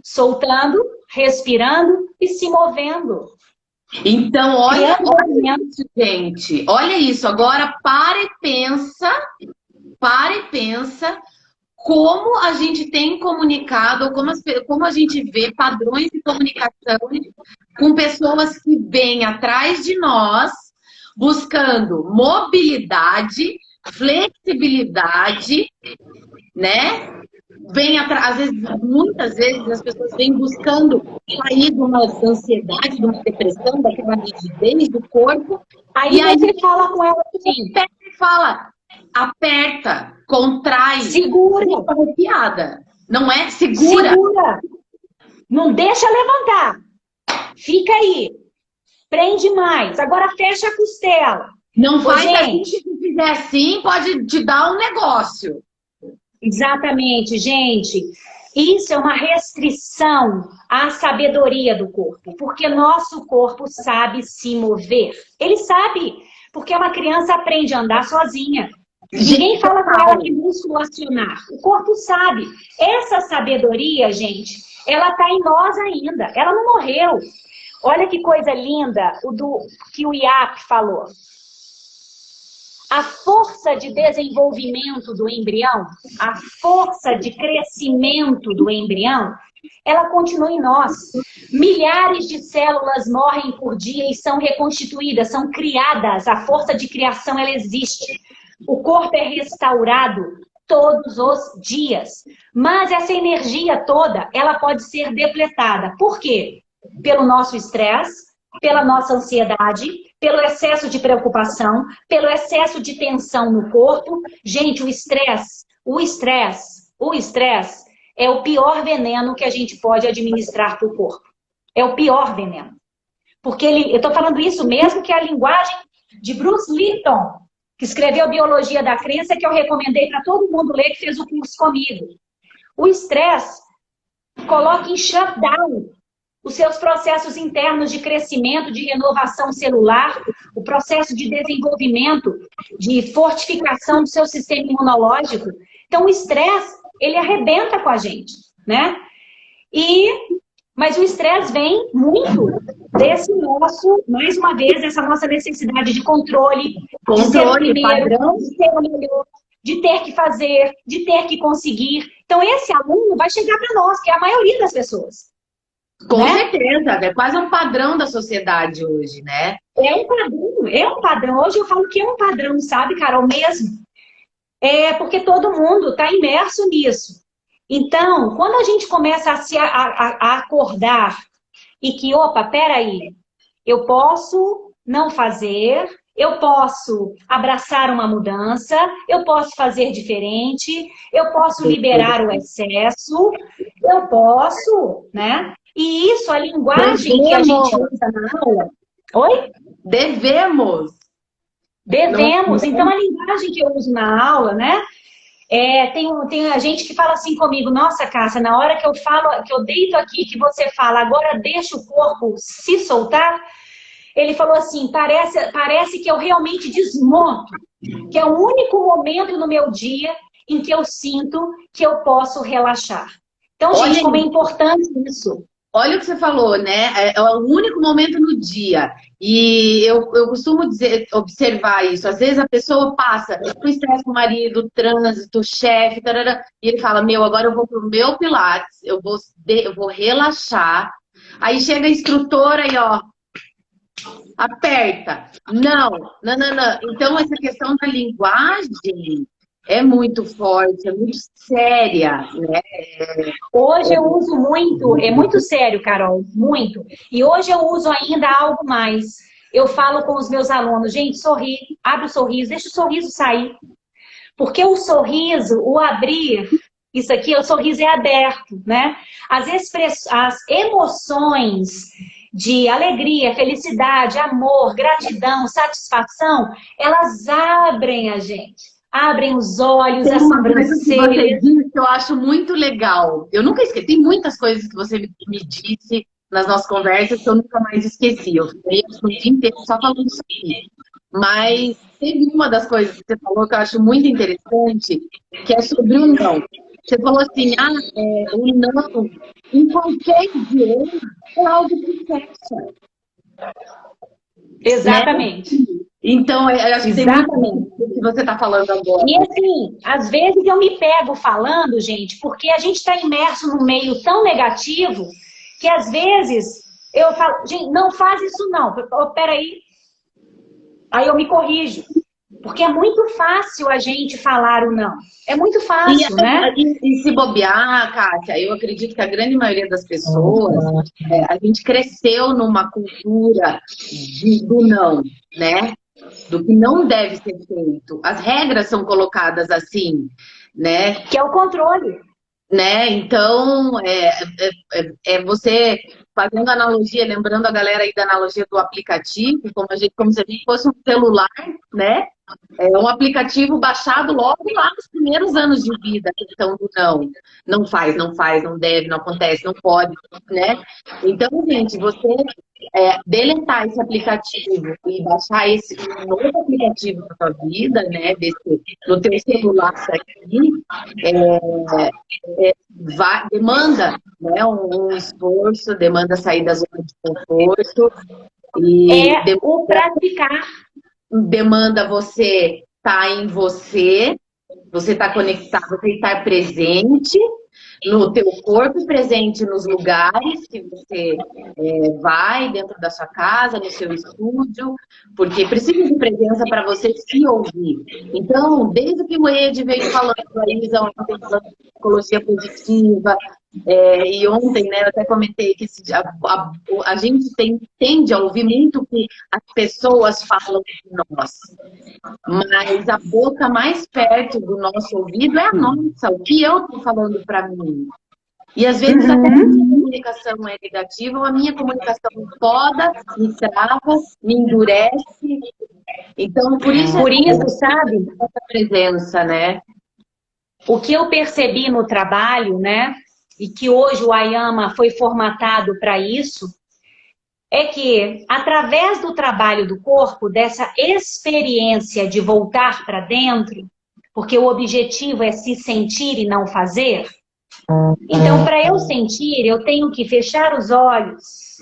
Soltando, respirando e se movendo. Então, olha Criando isso, gente. Olha isso. Agora, para e pensa como a gente tem comunicado, como a gente vê padrões de comunicação com pessoas que vêm atrás de nós, buscando mobilidade, flexibilidade, né? Às vezes, muitas vezes as pessoas vêm buscando sair de uma ansiedade, de uma depressão, daquela rigidez do corpo. Aí você fala com ela assim, fala, aperta, contrai, segura, piada. Não é? Segura. Segura. Não deixa levantar. Fica aí. Prende mais. Agora fecha a costela. Não faz gente. Assim, se fizer assim, pode te dar um negócio. Exatamente, gente. Isso é uma restrição à sabedoria do corpo, porque nosso corpo sabe se mover. Ele sabe, porque uma criança aprende a andar sozinha. Ninguém fala com ela que músculo acionar. O corpo sabe. Essa sabedoria, gente, ela está em nós ainda. Ela não morreu. Olha que coisa linda que o IAP falou. A força de desenvolvimento do embrião, a força de crescimento do embrião, ela continua em nós. Milhares de células morrem por dia e são reconstituídas, são criadas. A força de criação, ela existe. O corpo é restaurado todos os dias. Mas essa energia toda, ela pode ser depletada. Por quê? Pelo nosso estresse, pela nossa ansiedade, pelo excesso de preocupação, pelo excesso de tensão no corpo. Gente, o estresse é o pior veneno que a gente pode administrar para o corpo. É o pior veneno. Porque eu estou falando isso mesmo que é a linguagem de Bruce Lipton, que escreveu Biologia da Crença, que eu recomendei para todo mundo ler que fez o curso comigo. O estresse coloca em shutdown os seus processos internos de crescimento, de renovação celular, o processo de desenvolvimento, de fortificação do seu sistema imunológico. Então, o estresse, ele arrebenta com a gente, né? Mas o estresse vem muito desse nosso, mais uma vez, essa nossa necessidade de controle, de ser o primeiro, padrão, de ser o melhor, de ter que fazer, de ter que conseguir. Então, esse aluno vai chegar para nós, que é a maioria das pessoas. Com certeza, é quase um padrão da sociedade hoje, né? É um padrão. Hoje eu falo que é um padrão, sabe, Carol, mesmo. É porque todo mundo está imerso nisso. Então, quando a gente começa a acordar e que, opa, peraí, eu posso não fazer, eu posso abraçar uma mudança, eu posso fazer diferente, eu posso liberar o excesso, eu posso, né? E isso, a linguagem que a gente usa na aula... Oi? Devemos. Então, a linguagem que eu uso na aula, né? Tem a gente que fala assim comigo, nossa, Cássia, na hora que eu falo, que eu deito aqui, que você fala, agora deixa o corpo se soltar, ele falou assim, parece que eu realmente desmonto, que é o único momento no meu dia em que eu sinto que eu posso relaxar. Então, gente, como é importante isso. Olha o que você falou, né? É o único momento no dia. E eu costumo observar isso. Às vezes a pessoa passa o estresse com o marido, o trânsito, o chefe, tarará, e ele fala, agora eu vou pro meu Pilates, eu vou relaxar. Aí chega a instrutora e, ó, aperta. Não. Então, essa questão da linguagem é muito forte, é muito séria, né? Hoje eu uso muito, é muito sério, Carol, muito. E hoje eu uso ainda algo mais. Eu falo com os meus alunos, gente, sorri, abre o sorriso, deixa o sorriso sair. Porque o sorriso, o abrir, isso aqui, o sorriso é aberto, né? As emoções de alegria, felicidade, amor, gratidão, satisfação, elas abrem a gente. Abrem os olhos, Tem as uma coisa que você sobrancelhas. disse que eu acho muito legal. Eu nunca esqueci. Tem muitas coisas que você me disse nas nossas conversas que eu nunca mais esqueci. Eu fiquei o dia inteiro só falando isso aqui. Mas teve uma das coisas que você falou que eu acho muito interessante, que é sobre o não. Você falou assim, o não, em qualquer idioma, é algo que fecha, né? Exatamente. Então, eu acho que tem muito Exatamente. do que você está falando agora. E assim, às vezes eu me pego falando, gente, porque a gente está imerso num meio tão negativo que às vezes eu falo, gente, não faz isso não. Peraí. Aí eu me corrijo. Porque é muito fácil a gente falar o não. É muito fácil, né? E se bobear, Kátia, eu acredito que a grande maioria das pessoas, a gente cresceu numa cultura do não, né? Do que não deve ser feito. As regras são colocadas assim, né? Que é o controle. Né? Então, você fazendo analogia, lembrando a galera aí da analogia do aplicativo, como se a gente fosse um celular, né? É um aplicativo baixado logo lá nos primeiros anos de vida, a questão do não. Não faz, não faz, não deve, não acontece, não pode, né? Então, gente, você deletar esse aplicativo e baixar esse novo aplicativo na sua vida, né? No teu celular aqui, demanda, né, um esforço, demanda sair da zona de conforto. E o praticar. Demanda você estar em você estar conectado, você estar presente no teu corpo, presente nos lugares que você vai, dentro da sua casa, no seu estúdio, porque precisa de presença para você se ouvir. Então, desde que o Ed veio falando, a Isa ontem falando de psicologia positiva, e ontem, né, eu até comentei que a gente tende a ouvir muito o que as pessoas falam de nós, mas a boca mais perto do nosso ouvido é a nossa, o que eu estou falando para mim. E às vezes até a minha comunicação é negativa, ou a minha comunicação me poda, me trava, me endurece. Então, por isso sabe? Essa presença, né? O que eu percebi no trabalho, né? E que hoje o Ayama foi formatado para isso, é que através do trabalho do corpo, dessa experiência de voltar para dentro, porque o objetivo é se sentir e não fazer. Então, para eu sentir, eu tenho que fechar os olhos,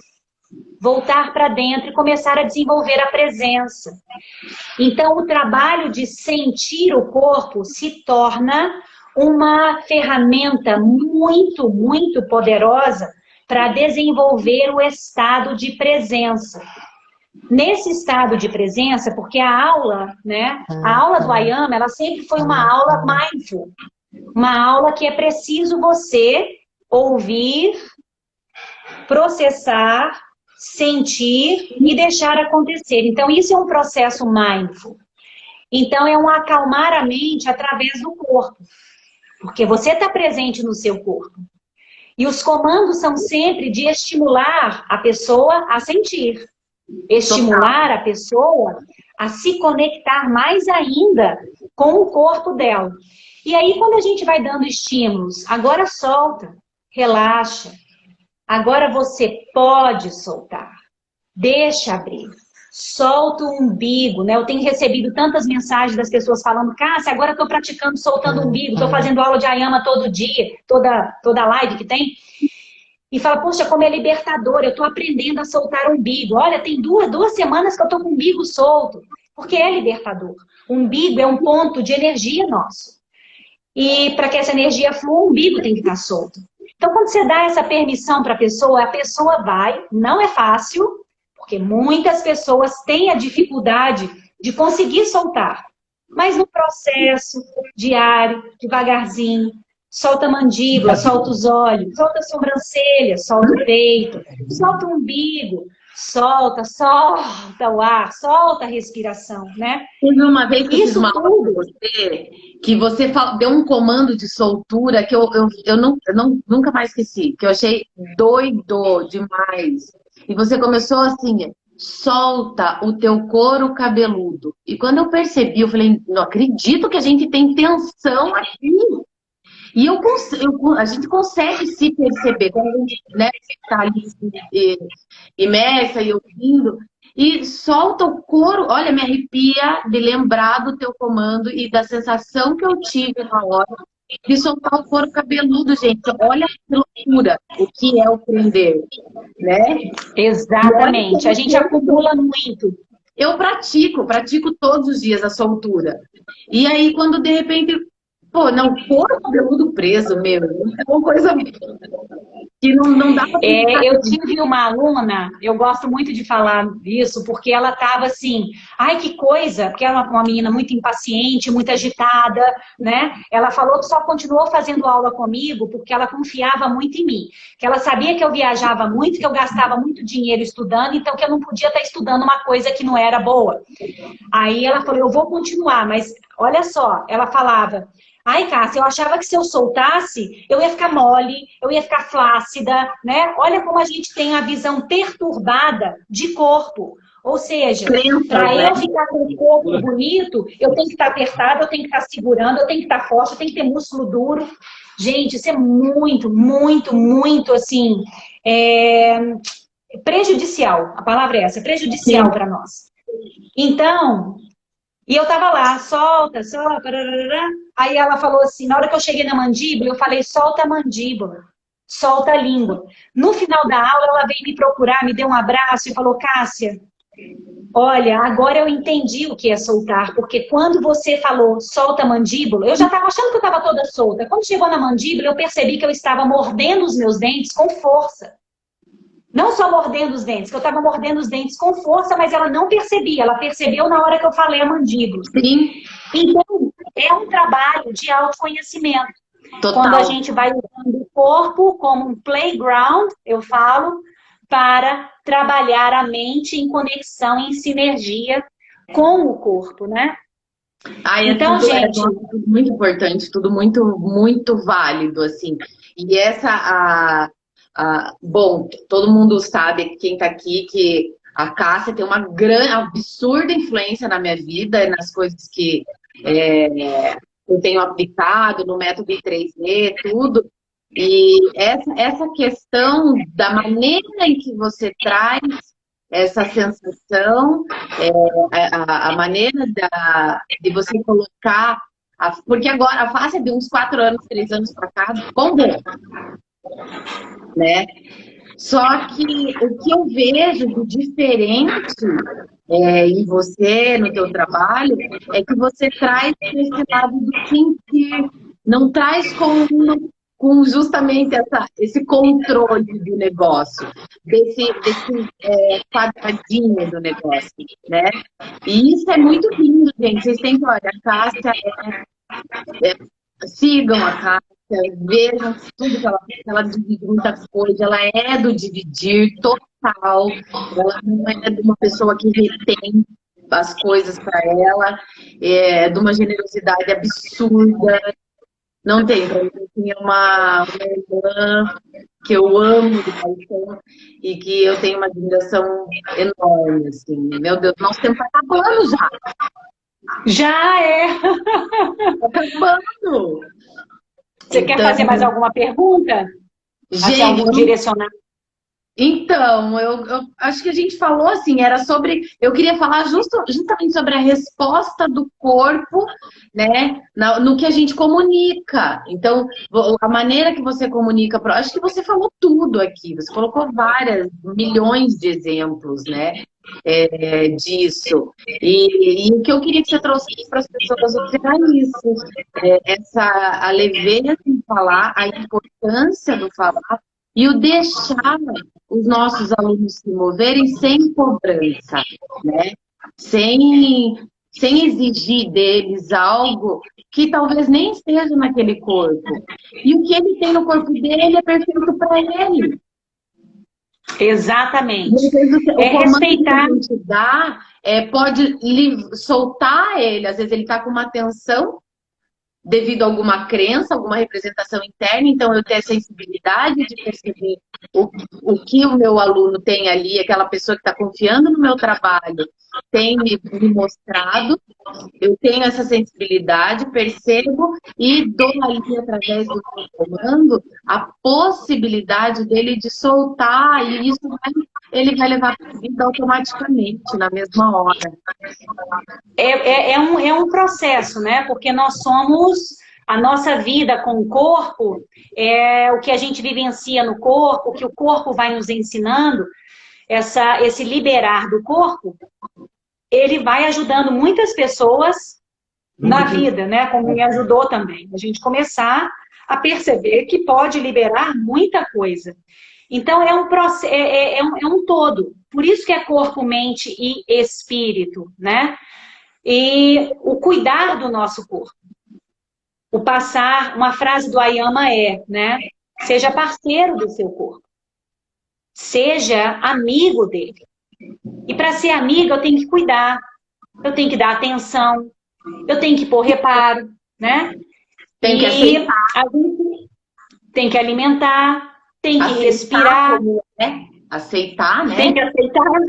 voltar para dentro e começar a desenvolver a presença. Então, o trabalho de sentir o corpo se torna uma ferramenta muito, muito poderosa para desenvolver o estado de presença. Nesse estado de presença, porque a aula, né? A aula do Ayama, ela sempre foi uma aula mindful. Uma aula que é preciso você ouvir, processar, sentir e deixar acontecer. Então, isso é um processo mindful. Então, é um acalmar a mente através do corpo. Porque você está presente no seu corpo. E os comandos são sempre de estimular a pessoa a sentir. Estimular a pessoa a se conectar mais ainda com o corpo dela. E aí, quando a gente vai dando estímulos, agora solta, relaxa. Agora você pode soltar. Deixa abrir. Solta o umbigo, né? Eu tenho recebido tantas mensagens das pessoas falando, Cássia, agora eu tô praticando soltando o umbigo, tô fazendo aula de Ayama todo dia, toda live que tem. E fala, poxa, como é libertador, eu tô aprendendo a soltar o umbigo. Olha, tem duas semanas que eu tô com o umbigo solto. Porque é libertador. O umbigo é um ponto de energia nosso. E para que essa energia flua, o umbigo tem que estar solto. Então, quando você dá essa permissão para a pessoa vai, não é fácil, porque muitas pessoas têm a dificuldade de conseguir soltar. Mas no processo diário, devagarzinho, solta a mandíbula, solta os olhos, solta a sobrancelha, solta o peito, solta o umbigo, solta, solta o ar, solta a respiração, né? Teve uma vez que eu fiz Isso uma aula com tudo. você, que você deu um comando de soltura que nunca mais esqueci, que eu achei doido demais. E você começou assim, solta o teu couro cabeludo. E quando eu percebi, eu falei, não acredito que a gente tem tensão aqui. E a gente consegue se perceber, quando a gente, né, está ali imersa e ouvindo, e solta o couro. Olha, me arrepia de lembrar do teu comando e da sensação que eu tive na hora de soltar o couro cabeludo, gente. Olha que loucura, o que é o prender, né? Exatamente. A gente acumula muito. Eu pratico todos os dias a soltura. E aí, quando de repente, pô, não, couro cabeludo preso, meu, é uma coisa que não dá pra pensar. Eu tive uma aluna, eu gosto muito de falar disso, porque ela estava assim, ai que coisa, porque ela é uma menina muito impaciente, muito agitada, né? Ela falou que só continuou fazendo aula comigo porque ela confiava muito em mim, que ela sabia que eu viajava muito, que eu gastava muito dinheiro estudando, então que eu não podia estar estudando uma coisa que não era boa. Aí ela falou, eu vou continuar, mas olha só, ela falava, ai, Cássia, eu achava que se eu soltasse, eu ia ficar mole, eu ia ficar flácida, né? Olha como a gente tem a visão perturbada de corpo. Ou seja, para eu ficar com o corpo bonito, eu tenho que estar apertada, eu tenho que estar segurando, eu tenho que estar forte, eu tenho que ter músculo duro. Gente, isso é muito, muito, muito, assim, prejudicial. A palavra é essa, prejudicial para nós. Então... E eu tava lá, solta, solta, parará. Aí ela falou assim, na hora que eu cheguei na mandíbula, eu falei, solta a mandíbula, solta a língua. No final da aula, ela veio me procurar, me deu um abraço e falou, Cássia, olha, agora eu entendi o que é soltar, porque quando você falou, solta a mandíbula, eu já tava achando que eu tava toda solta. Quando chegou na mandíbula, eu percebi que eu estava mordendo os meus dentes com força. Não só mordendo os dentes, que eu estava mordendo os dentes com força, mas ela não percebia. Ela percebeu na hora que eu falei a mandíbula. Sim. Então, é um trabalho de autoconhecimento. Total. Quando a gente vai usando o corpo como um playground, eu falo, para trabalhar a mente em conexão, em sinergia com o corpo, né? Então, gente... tudo muito importante, tudo muito, muito válido, assim. E bom, todo mundo sabe, quem tá aqui, que a Cássia tem uma grande, absurda influência na minha vida, nas coisas que eu tenho aplicado, no método 3D, tudo. E essa questão da maneira em que você traz essa sensação, a maneira de você colocar... porque agora a face é de uns 4 anos, 3 anos para cá, bombou. Né? Só que o que eu vejo de diferente em você, no teu trabalho, é que você traz esse lado do sentir, não traz com justamente esse controle do negócio, desse quadradinho do negócio, né? E isso é muito lindo, gente. Vocês têm que, olha, a Cássia sigam a Cássia, vejam tudo que ela divide muita coisa, ela é do dividir total, ela não é de uma pessoa que retém as coisas para ela, é de uma generosidade absurda. Não tem, eu tinha uma irmã que eu amo de paixão e que eu tenho uma admiração enorme, assim. Meu Deus, nosso tempo está acabando já. Já é. Está acabando. Você quer fazer mais alguma pergunta? Gente, algum direcionamento? Então, eu acho que a gente falou assim, era sobre... Eu queria falar justamente sobre a resposta do corpo, né, no que a gente comunica. Então, a maneira que você comunica... Acho que você falou tudo aqui, você colocou milhões de exemplos, né, disso. E o que eu queria que você trouxesse para as pessoas era isso. A leveza em falar, a importância do falar, e o deixar os nossos alunos se moverem sem cobrança, né? Sem exigir deles algo que talvez nem esteja naquele corpo. E o que ele tem no corpo dele é perfeito para ele. Exatamente. O comando Respeitar. que a gente dá pode soltar ele. Às vezes ele está com uma tensão devido a alguma crença, alguma representação interna, então eu tenho a sensibilidade de perceber o que o meu aluno tem ali, aquela pessoa que está confiando no meu trabalho, tem me mostrado, eu tenho essa sensibilidade, percebo e dou ali, através do meu comando, a possibilidade dele de soltar, e isso ele vai levar para a vida automaticamente, na mesma hora. É um processo, né? Porque nós somos, a nossa vida com o corpo, é o que a gente vivencia no corpo, o que o corpo vai nos ensinando, esse liberar do corpo, ele vai ajudando muitas pessoas na vida, né? Como me ajudou também. A gente começar a perceber que pode liberar muita coisa. Então, é um processo, é um todo. Por isso que é corpo, mente e espírito, né? E o cuidar do nosso corpo. O passar, uma frase do Ayama né? Seja parceiro do seu corpo. Seja amigo dele. E para ser amiga, eu tenho que cuidar. Eu tenho que dar atenção. Eu tenho que pôr reparo, né? Tem que aceitar. A gente tem que alimentar, tem que respirar. Aceitar, né? Tem que aceitar.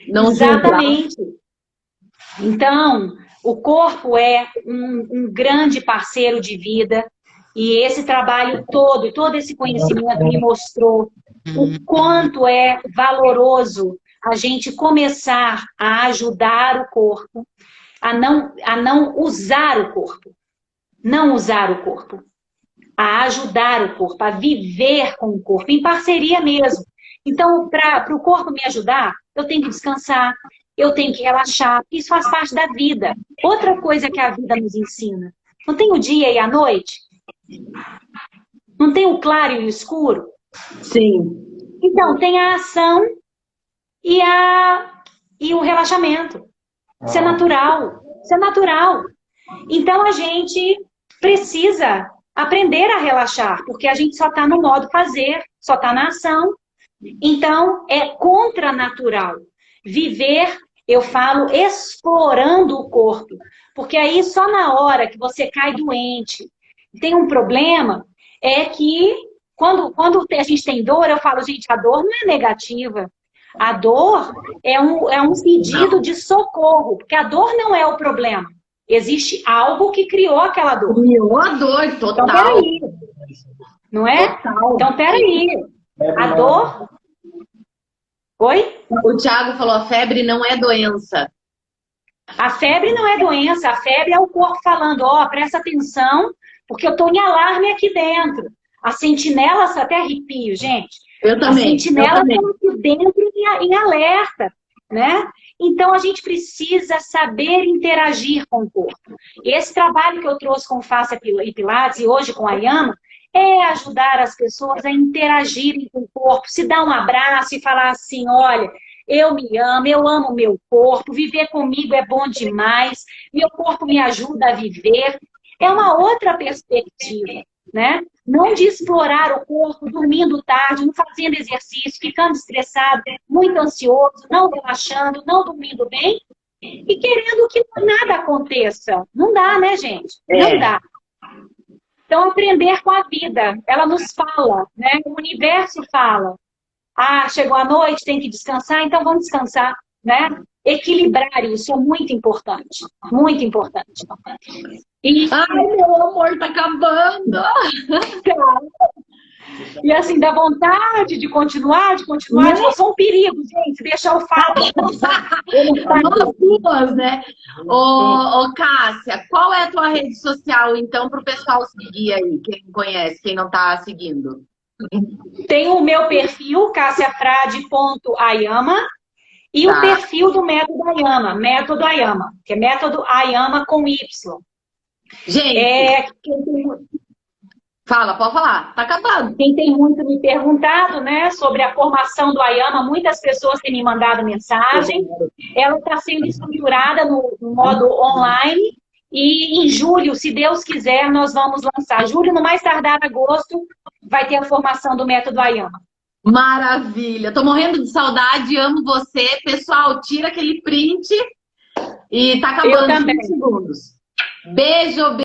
Não exatamente. Então, o corpo é um grande parceiro de vida e esse trabalho todo esse conhecimento me mostrou o quanto é valoroso a gente começar a ajudar o corpo, a não usar o corpo. Não usar o corpo. A ajudar o corpo, a viver com o corpo, em parceria mesmo. Então, para o corpo me ajudar, eu tenho que descansar, eu tenho que relaxar, isso faz parte da vida. Outra coisa que a vida nos ensina. Não tem o dia e a noite? Não tem o claro e o escuro? Sim. Então, tem a ação e o relaxamento. Isso é natural. Isso é natural. Então, a gente precisa aprender a relaxar, porque a gente só está no modo fazer, só está na ação. Então, é contranatural. Viver, eu falo, explorando o corpo. Porque aí, só na hora que você cai doente, tem um problema, é que quando a gente tem dor, eu falo, gente, a dor não é negativa. A dor é um pedido de socorro, porque a dor não é o problema. Existe algo que criou aquela dor. Criou a dor, total. Então, peraí. Não é? Total. Então, peraí. A dor... Oi? O Thiago falou, a febre não é doença. A febre não é doença, a febre é o corpo falando, ó, presta atenção, porque eu tô em alarme aqui dentro. As sentinelas, até arrepio, gente. Eu também. As sentinelas estão aqui dentro em alerta, né? Então, a gente precisa saber interagir com o corpo. Esse trabalho que eu trouxe com o Faça e Pilates e hoje com a Ayama é ajudar as pessoas a interagirem com o corpo, se dar um abraço e falar assim, olha, eu me amo, eu amo o meu corpo, viver comigo é bom demais, meu corpo me ajuda a viver. É uma outra perspectiva, né? Não de explorar o corpo, dormindo tarde, não fazendo exercício, ficando estressado, muito ansioso, não relaxando, não dormindo bem e querendo que nada aconteça. Não dá, né, gente? Não dá. Então, aprender com a vida. Ela nos fala, né? O universo fala. Ah, chegou a noite, tem que descansar, então vamos descansar, né? Equilibrar isso é muito importante. Muito importante. Ai, meu amor, tá acabando! E assim, dá vontade de continuar, eu sou um perigo, gente, deixar o fato. Nós duas, né? Ô, Cássia, qual é a tua rede social, então, para o pessoal seguir aí, quem conhece, quem não tá seguindo? Tem o meu perfil, cassiafrade.ayama, e o perfil do Método Ayama, que é Método Ayama com Y. Gente, fala, pode falar, tá acabando. Quem tem muito me perguntado, né, sobre a formação do Ayama, muitas pessoas têm me mandado mensagem. Ela está sendo estruturada no modo online e em julho, se Deus quiser, nós vamos lançar. Julho, no mais tardar agosto, vai ter a formação do Método Ayama. Maravilha. Tô morrendo de saudade, amo você. Pessoal, tira aquele print e tá Eu acabando os também. 20 segundos. Beijo, beijo.